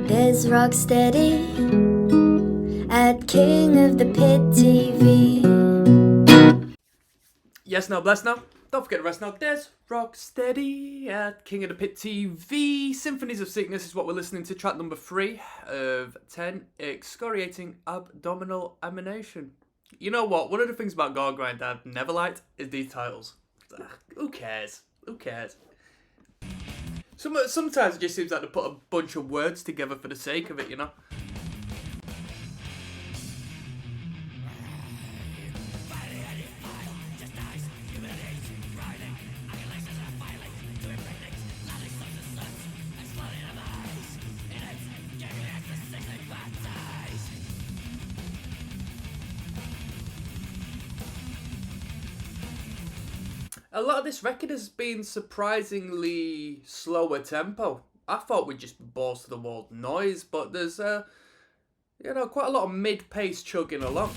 There's ROCKSTEADY at King of the Pit TV. Yes, no, bless now. Don't forget to rest now. There's ROCKSTEADY at King of the Pit TV. Symphonies of Sickness is what we're listening to. Track number 3 of 10. Excoriating, Abdominal, Emanation. You know what? One of the things about Gore Grind I've never liked is these titles. Who cares? Who cares? Sometimes it just seems like they put a bunch of words together for the sake of it, you know? A lot of this record has been surprisingly slower tempo. I thought we'd just balls to the wall noise, but there's quite a lot of mid-pace chugging along.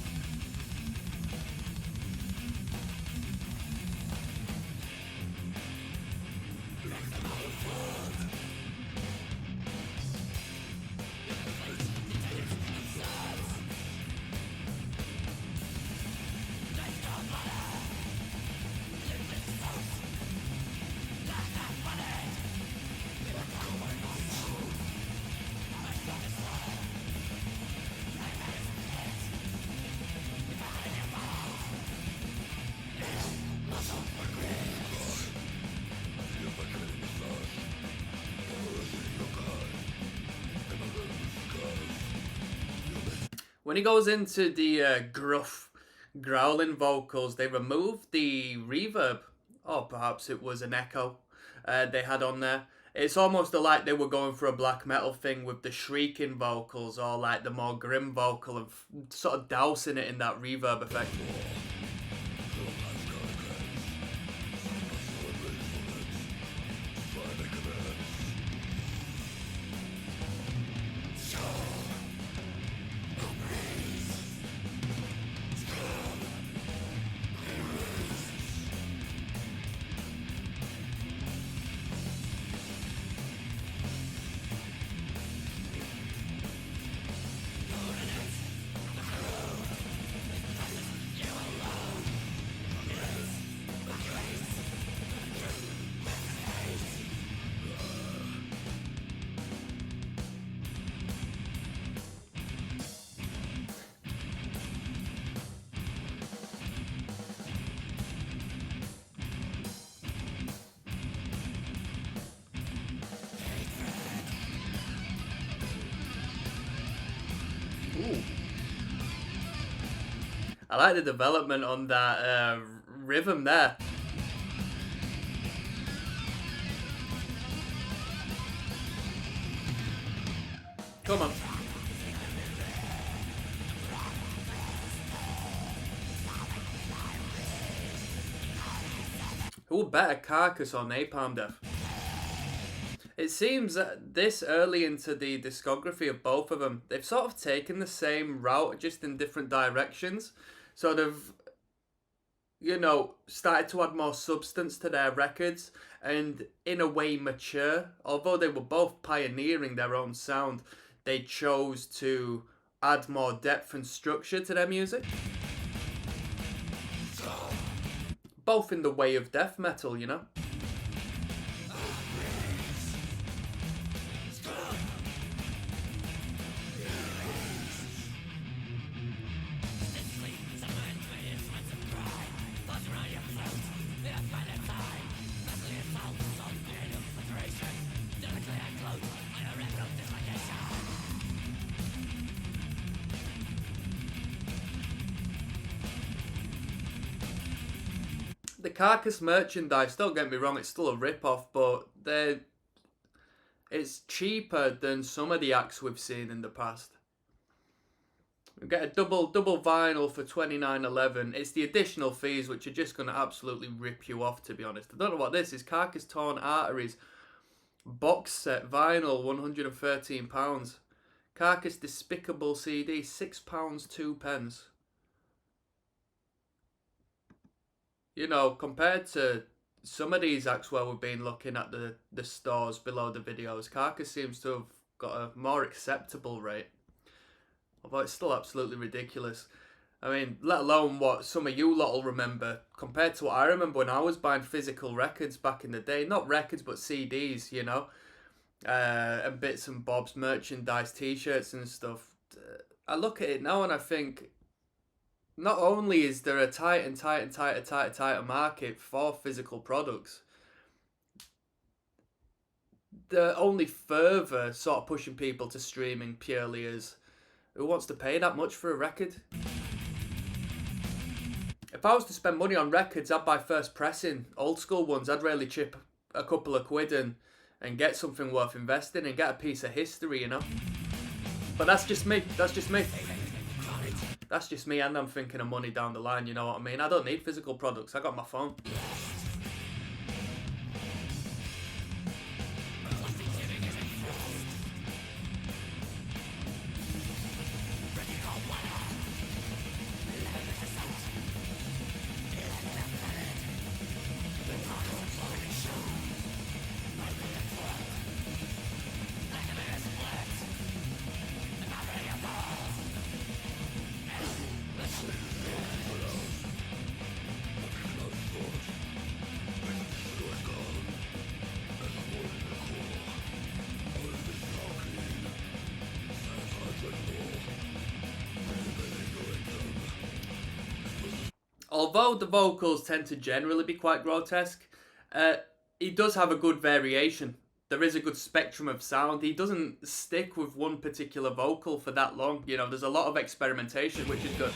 When he goes into the gruff, growling vocals, they removed the reverb. Or perhaps it was an echo they had on there. It's almost like they were going for a black metal thing with the shrieking vocals or like the more grim vocal and sort of dousing it in that reverb effect. Ooh. I like the development on that rhythm there. Come on. Who better, Carcass or Napalm Death? It seems that this early into the discography of both of them, they've sort of taken the same route, just in different directions. So they've, started to add more substance to their records and, in a way, mature. Although they were both pioneering their own sound, they chose to add more depth and structure to their music. Both in the way of death metal, you know? The Carcass merchandise, don't get me wrong, it's still a rip-off, but it's cheaper than some of the acts we've seen in the past. We get a double vinyl for $29.11. It's the additional fees which are just going to absolutely rip you off, to be honest. I don't know what this is. Carcass Torn Arteries box set vinyl, £113. Carcass Despicable CD, £6 2p. Compared to some of these acts where we've been looking at the stores below the videos, Carcass seems to have got a more acceptable rate. Although it's still absolutely ridiculous. I mean, let alone what some of you lot will remember compared to what I remember when I was buying physical records back in the day. Not records, but CDs, you know. And bits and bobs, merchandise, t-shirts and stuff. I look at it now and I think, not only is there a tighter market for physical products, they're only further sort of pushing people to streaming purely as who wants to pay that much for a record? If I was to spend money on records, I'd buy first pressing, old school ones. I'd really chip a couple of quid and get something worth investing and get a piece of history, you know? But that's just me. That's just me. That's just me, and I'm thinking of money down the line, you know what I mean? I don't need physical products. I got my phone. Although the vocals tend to generally be quite grotesque, he does have a good variation. There is a good spectrum of sound. He doesn't stick with one particular vocal for that long. You know, there's a lot of experimentation, which is good.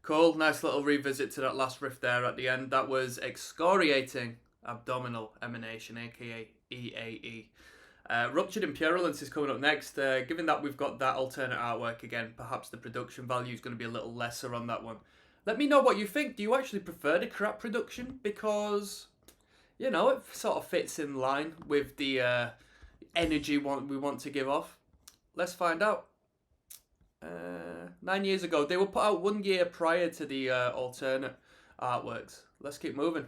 Cool, nice little revisit to that last riff there at the end. That was Excoriating, Abdominal, Emanation, aka EAE. Ruptured in Purulence is coming up next. Given that we've got that alternate artwork again, perhaps the production value is going to be a little lesser on that one. Let me know what you think. Do you actually prefer the crap production? Because, you know, it sort of fits in line with the energy we want to give off. Let's find out. 9 years ago. They were put out 1 year prior to the alternate artworks. Let's keep moving.